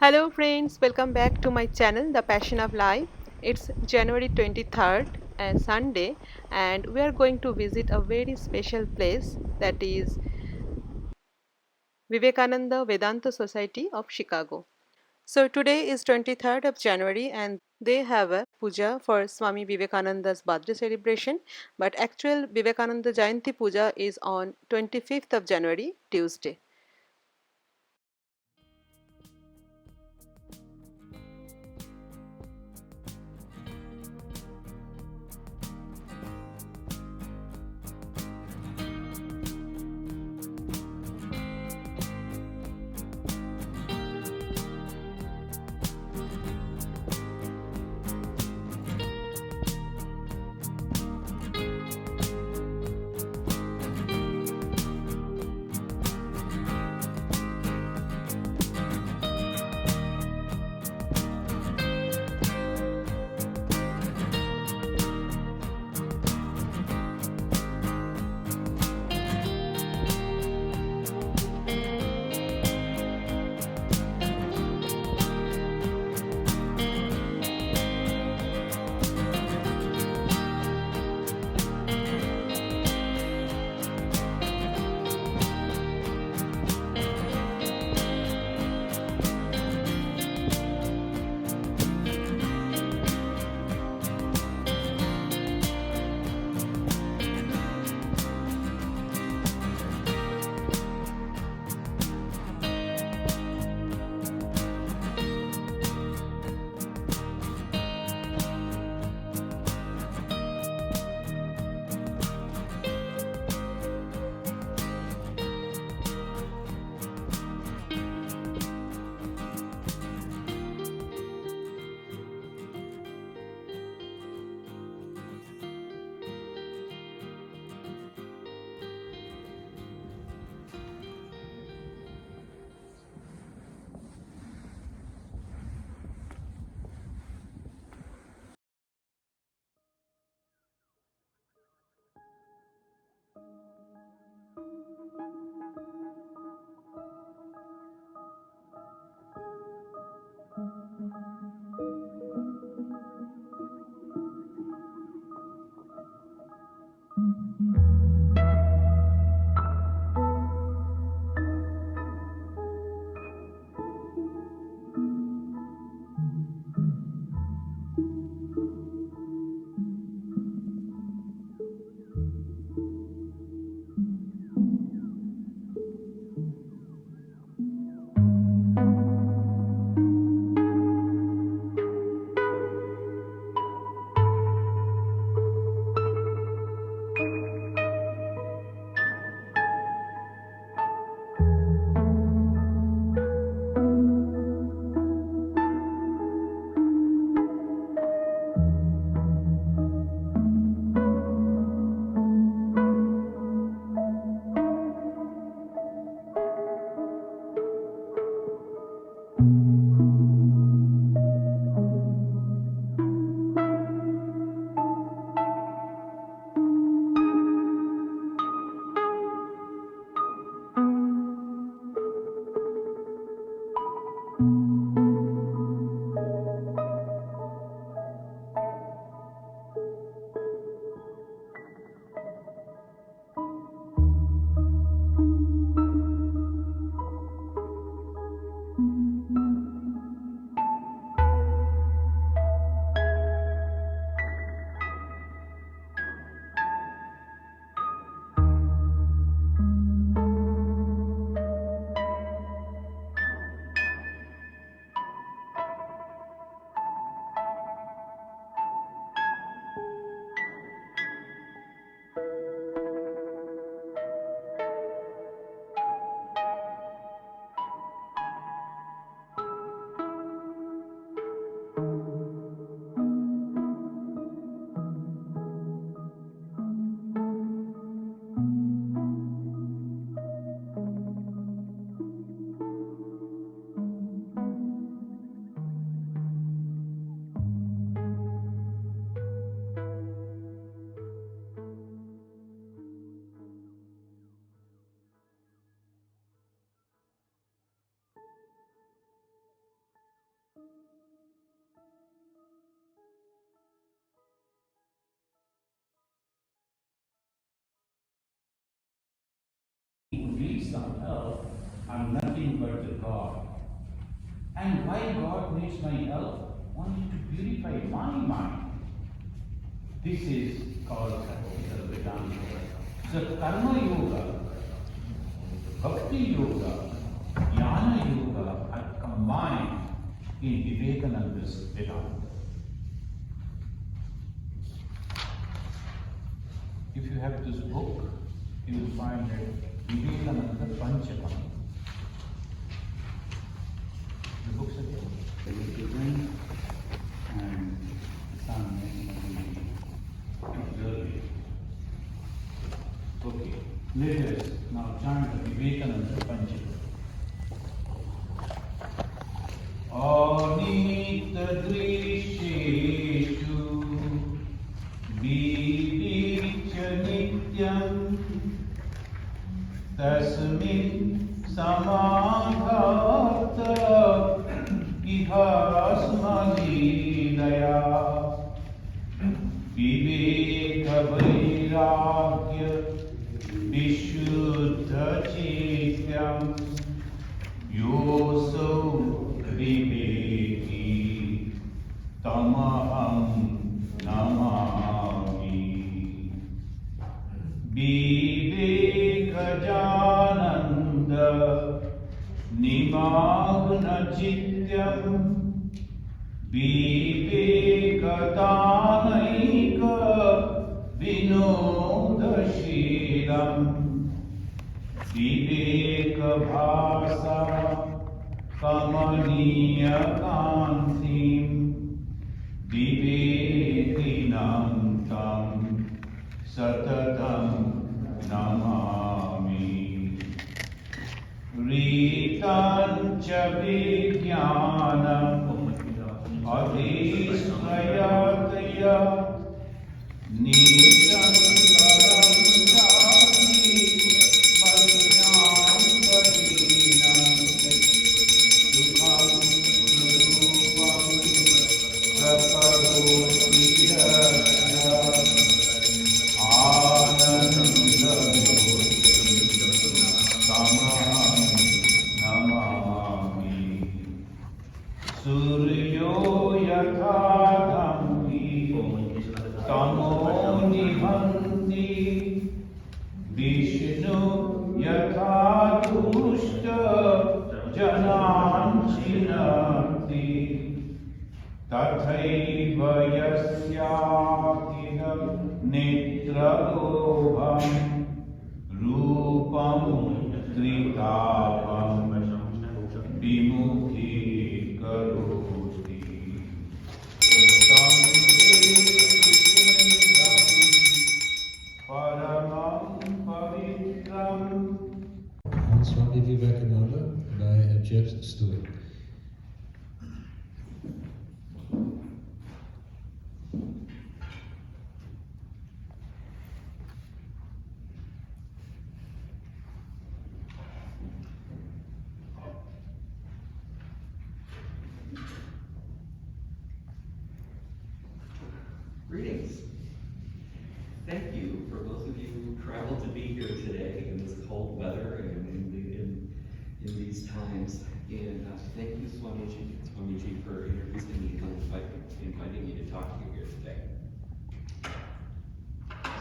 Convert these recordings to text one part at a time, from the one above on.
Hello friends, welcome back to my channel The Passion of Life. It's January 23rd and Sunday and we are going to visit a very special place that is Vivekananda Vedanta Society of Chicago. So today is 23rd of January and they have a puja for Swami Vivekananda's birthday celebration, but actual Vivekananda Jayanti puja is on 25th of January, Tuesday. And why God needs my help? Only to purify my mind. This is called Vedanta. So Karma Yoga, Bhakti Yoga, Jnana Yoga are combined in Vivekananda's Vedanta. If you have this book, you will find that Vivekananda Panchakam. The books are there. They will present and some observe. Okay, let us now chant the Vivekananda Panchakam. Anita Drishetu Vivicha Nityam Tasmin Samadhata Ihasmalilaya Viveka Vairagya Vishuddha Chityam Yoso Viveki Tamaham Namami Vivekajananda Nimagna Chityam Vivekatanaika Vinodashiram Vivekabhasa Kamaniya Kantim Vivekinam Tam Satatam Namami Ritancha Vijnanam Adhisrayataya Nitam Karam Jati Majnam Karinam Dukham Rupam Sakaroti Yasya Anandam Namami Suryo Yatha Dhammi Tamo Nihanti Vishnu Yatha Dushta Janan Chinati Tathaiva Yasyakina Netralobham Rupam Tritapam Vimukhi Karoti Samvedam Paramam Pavitram. I'm Swami Vivekananda and I have just stood. Greetings. Thank you for those of you who traveled to be here today in this cold weather and in these times. And thank you, Swamiji, for introducing me and inviting me to talk to you here today.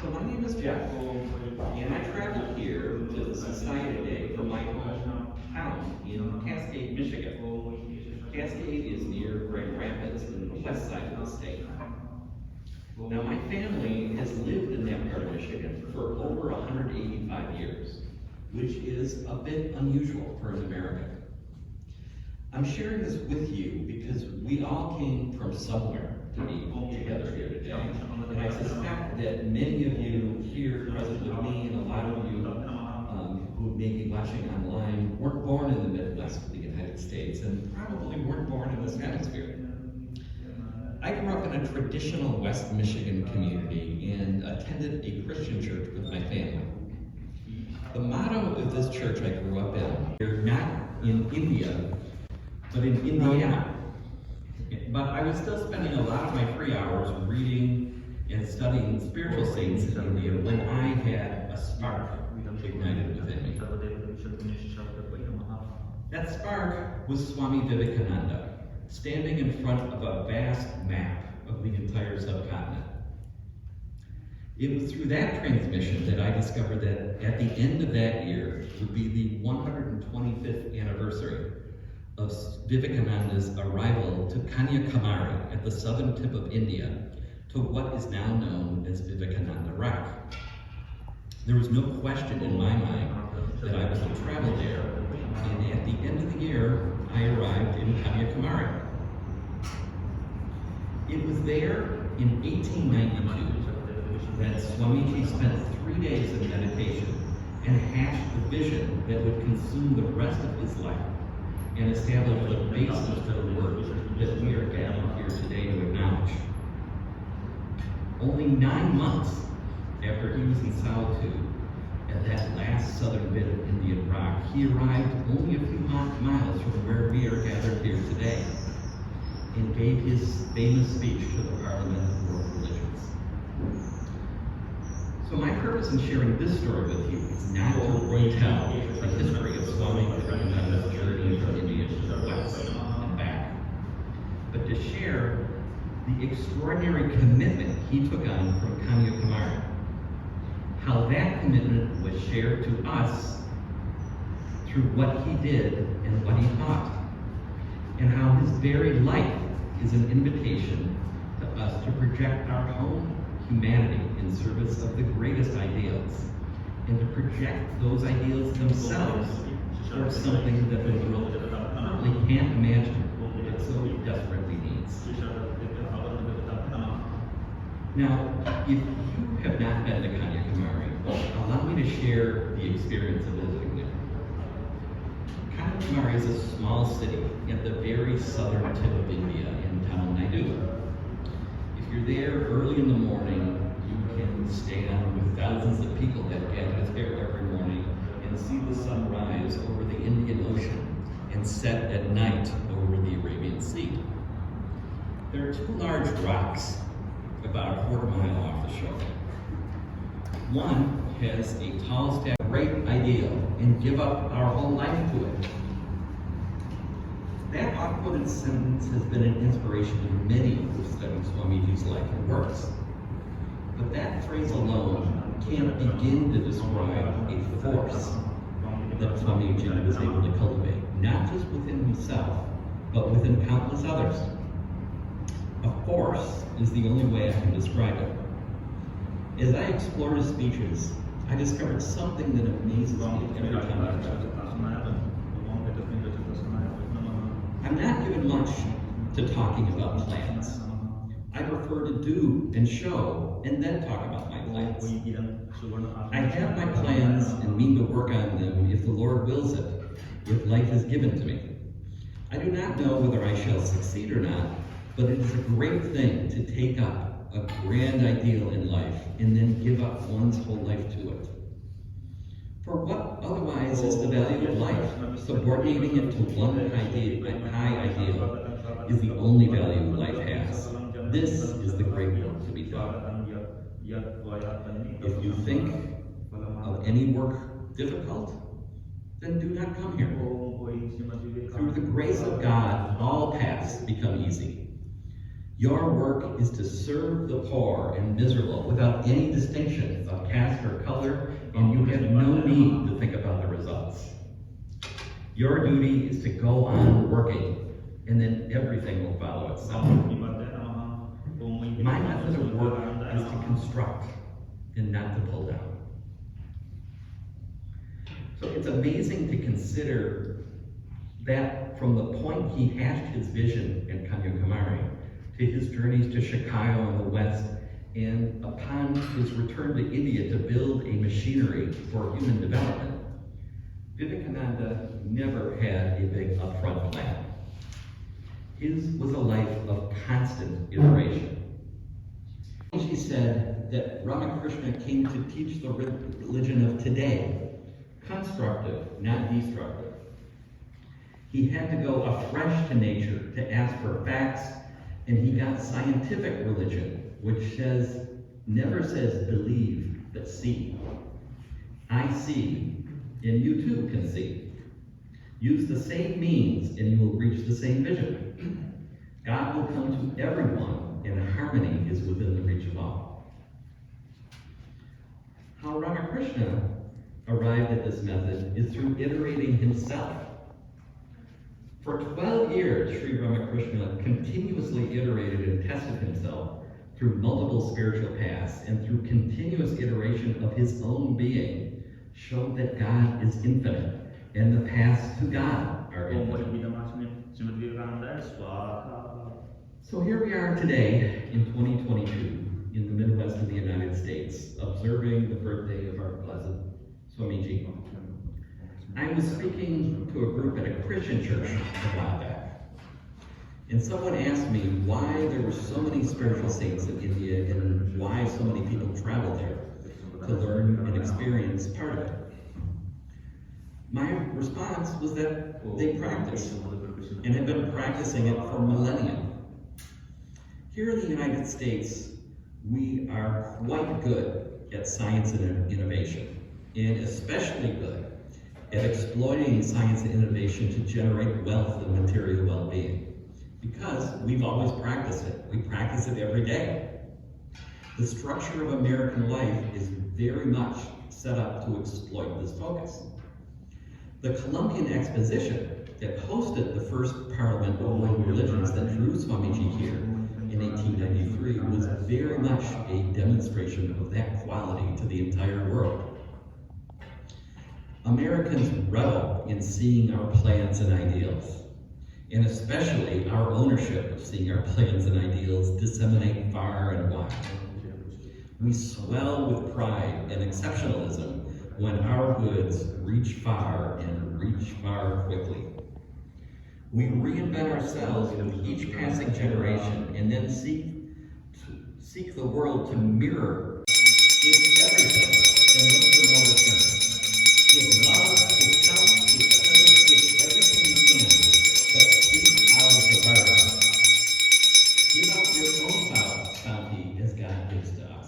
So my name is Jeff, and I traveled here to the Society Day from my hometown in Cascade, Michigan. Cascade is near Grand Rapids in the west side of the state. Now, my family has lived in that part of Michigan for over 185 years, which is a bit unusual for an American. I'm sharing this with you because we all came from somewhere to be together here today. And I suspect that many of you here present with me and a lot of you who may be watching online weren't born in the Midwest of the United States and probably weren't born in this hemisphere. I grew up in a traditional West Michigan community and attended a Christian church with my family. The motto of this church I grew up in, we're not in India, but in Indiana. But I was still spending a lot of my free hours reading and studying spiritual saints in India when I had a spark ignited within me. That spark was Swami Vivekananda, standing in front of a vast map of the entire subcontinent. It was through that transmission that I discovered that at the end of that year would be the 125th anniversary of Vivekananda's arrival to Kanyakumari at the southern tip of India, to what is now known as Vivekananda Rock. There was no question in my mind that I was to travel there, and at the end of the year, I arrived in Kanyakumari. It was there in 1892 that Swamiji spent 3 days of meditation and hatched the vision that would consume the rest of his life and establish the basis for the work that we are gathered here today to acknowledge. Only 9 months after he was in solitude at that last southern bit of Indian rock, he arrived only a few miles from where we are gathered here today and gave his famous speech to the Parliament of World Religions. So my purpose in sharing this story with you is not to retell the history of Swami Vivekananda's journey from India to the West and back, but to share the extraordinary commitment he took on from Kanyakumari, how that commitment was shared to us through what he did and what he taught, and how his very life is an invitation to us to project our own humanity in service of the greatest ideals, and to project those ideals themselves towards something that the world currently can't imagine, but so desperately needs. Now, if you have not been to Kanyakumari, allow me to share the experience of visiting there. Kanyakumari is a small city at the very southern tip of India in Tamil Nadu. If you're there early in the morning, you can stand with thousands of people that gather there every morning and see the sun rise over the Indian Ocean and set at night over the Arabian Sea. There are 2 large rocks about a quarter mile off the shore. One has a tall statue, great ideal, and give up our whole life to it. That oft-quoted sentence has been an inspiration to many who have studied Swamiji's life and works. But that phrase alone can't begin to describe a force that Swamiji was able to cultivate, not just within himself, but within countless others. A force is the only way I can describe it. As I explored his speeches, I discovered something that amazes me every time I read it. I'm not given much to talking about plans. I prefer to do and show and then talk about my plans. I have my plans and mean to work on them if the Lord wills it, if life is given to me. I do not know whether I shall succeed or not, but it is a great thing to take up a grand ideal in life and then give up one's whole life to it. For what otherwise is the value of life? Subordinating it to one high ideal is the only value life has. This is the great work to be done. If you think of any work difficult, then do not come here. Through the grace of God, all paths become easy. Your work is to serve the poor and miserable without any distinction of caste or color, and you have no need to think about the results. Your duty is to go on working, and then everything will follow itself. My method of work is to construct and not to pull down. So it's amazing to consider that from the point he hatched his vision in Kanyakumari to his journeys to Chicago in the West, and upon his return to India to build a machinery for human development, Vivekananda never had a big upfront plan. His was a life of constant iteration. He said that Ramakrishna came to teach the religion of today, constructive, not destructive. He had to go afresh to nature to ask for facts, and he got scientific religion, which never says believe, but see. I see, and you too can see. Use the same means and you will reach the same vision. God will come to everyone and harmony is within the reach of all. How Ramakrishna arrived at this method is through iterating himself. For 12 years, Sri Ramakrishna continuously iterated and tested himself through multiple spiritual paths and through continuous iteration of his own being, showed that God is infinite and the paths to God are infinite. So here we are today in 2022 in the Midwest of the United States, observing the birthday of our blessed Swamiji. I was speaking to a group at a Christian church a while back, and someone asked me why there were so many spiritual saints in India and why so many people travel there to learn and experience part of it. My response was that they practice and have been practicing it for millennia. Here in the United States, we are quite good at science and innovation, and especially good at exploiting science and innovation to generate wealth and material well-being, because we've always practiced it. We practice it every day. The structure of American life is very much set up to exploit this focus. The Columbian Exposition that hosted the first Parliament of World Religions that drew Swamiji here in 1893 was very much a demonstration of that quality to the entire world. Americans revel in seeing our plans and ideals, and especially our ownership of seeing our plans and ideals disseminate far and wide. We swell with pride and exceptionalism when our goods reach far and reach far quickly. We reinvent ourselves with each passing generation and then seek the world to mirror, give everything and look for no return. Give love, give health, give courage, give everything you can, but keep out of the bargain. Give out your own bounty as God gives to us.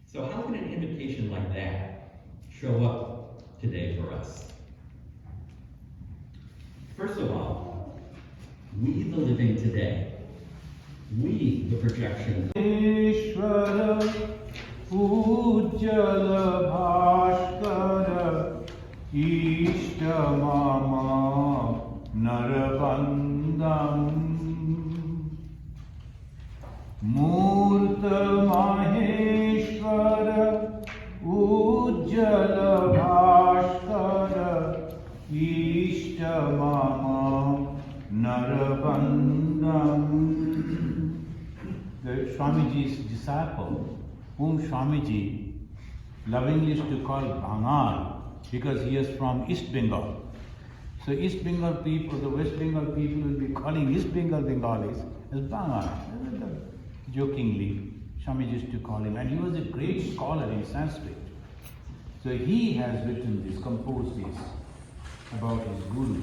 So how can an invitation like that show up today for us? First of all, we the living today, we the projection. Ishvara Pujala Bhaskara Ishta Mama Narabandam Murta Maheshwara Ujjala Bhaskara Ishta Mama Narabandam. The Swamiji's disciple, whom Swamiji lovingly used to call Bangal, because he is from East Bengal. So East Bengal people, the West Bengal people will be calling East Bengal Bengalis as Bangal. Jokingly, Swamiji used to call him, and he was a great scholar in Sanskrit. So he has written this, composed this about his guru.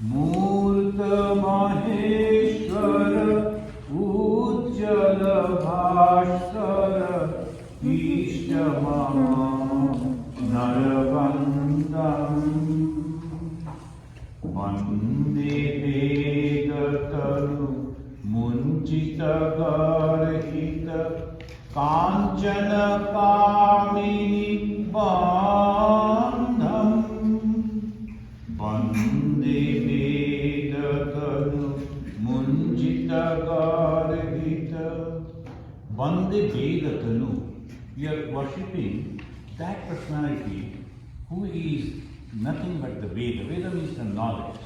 Murta Maheshwara Ujjala Bhaskara Ishta Mama Narabandam Vande Vedataru Munjita Garhita Kanchana Kamini Bandham Vande Vedataru Munjita Garhita. Vande Vedatanu. We are worshipping that personality who is nothing but the Veda. Veda means the knowledge.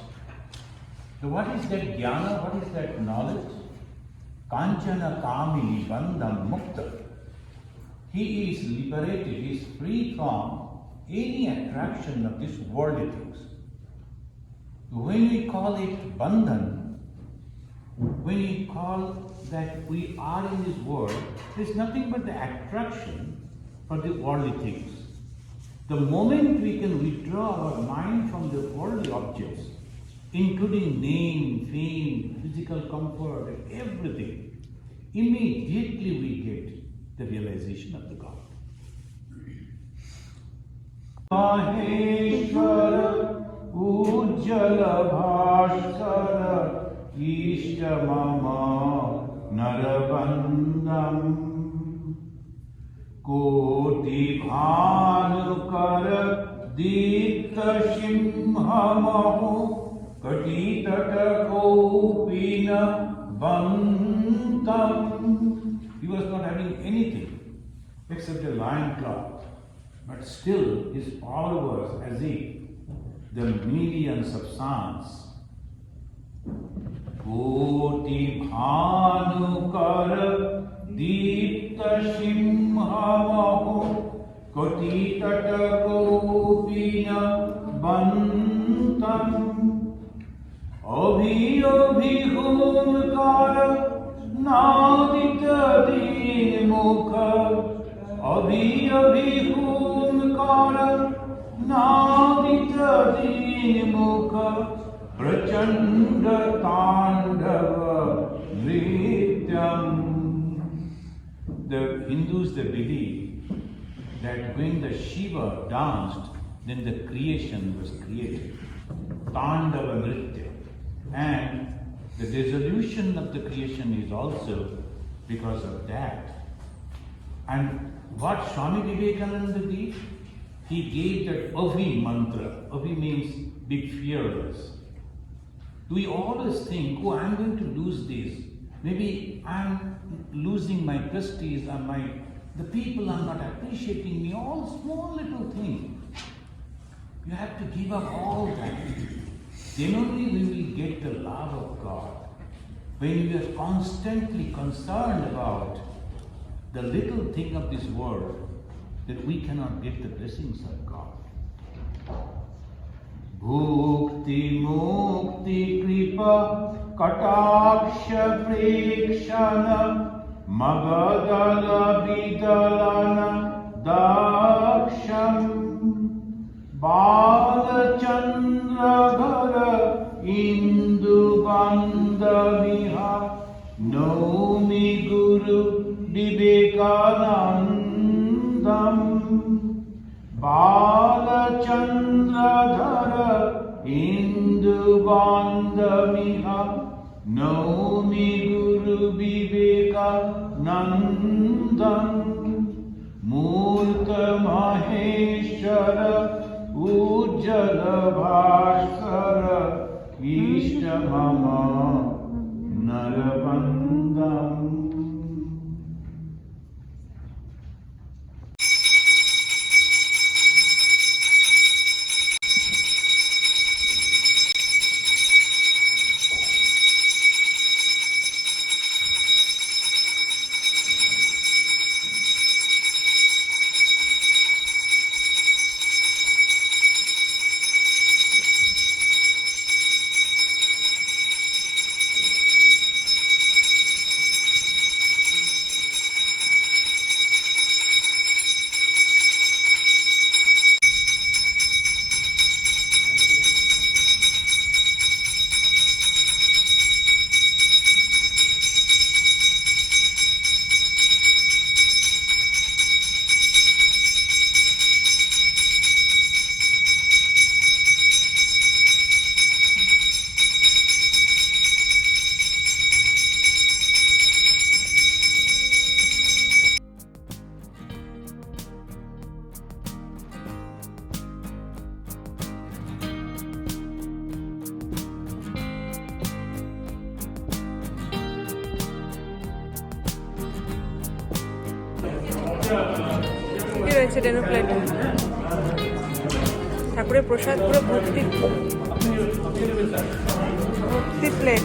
So what is that jnana? What is that knowledge? Kanchana Kamini Bandham Mukta. He is liberated, he is free from any attraction of this worldly things. When we call it bandhan, when we call that we are in this world, there is nothing but the attraction for the worldly things. The moment we can withdraw our mind from the worldly objects, including name, fame, physical comfort, everything, immediately we get the realization of the God. Maheshwara Ujjala Bhaskara Ishta Mama Narabandam Koti Bhanukara Dikta Simhamahu Katitata Kopina Bantam. He was not having anything except a lion cloth, but still his power was as if the millions of suns. Koti Bhanukara Deepta Simhamaho Koti Tata Kopina Bantam Abhi Abhi Hunkara Nadita Din Mukha Abhi Abhi Hunkara Nadita Din Mukha Prachanda Tandava Nrityam. The Hindus, they believe that when the Shiva danced, then the creation was created. Tandava Nritya. And the dissolution of the creation is also because of that. And what Swami Vivekananda did, he gave that Avi mantra. Avi means be fearless. We always think, oh, I'm going to lose this. Maybe I'm losing my prestige or the people are not appreciating me, all small little things. You have to give up all that. Then only we will get the love of God. When we are constantly concerned about the little thing of this world, that we cannot get the blessings of God. Bhukti Mukti Kripa Kataksha Prekshana Magadala Vidalana Daksham Balachandra Indu Bandamiha Nomi Guru Vivekanandam Balachandra Indu Bandamiha Nomi Guru Vivekanandam Murta Maheshwara Ujjala Bhaskara Ishta Mama Narabandam. কি রয়েছে ডেনো plate? ঠাকুরের প্রসাদ পুরো ভর্তি ভর্তি plate.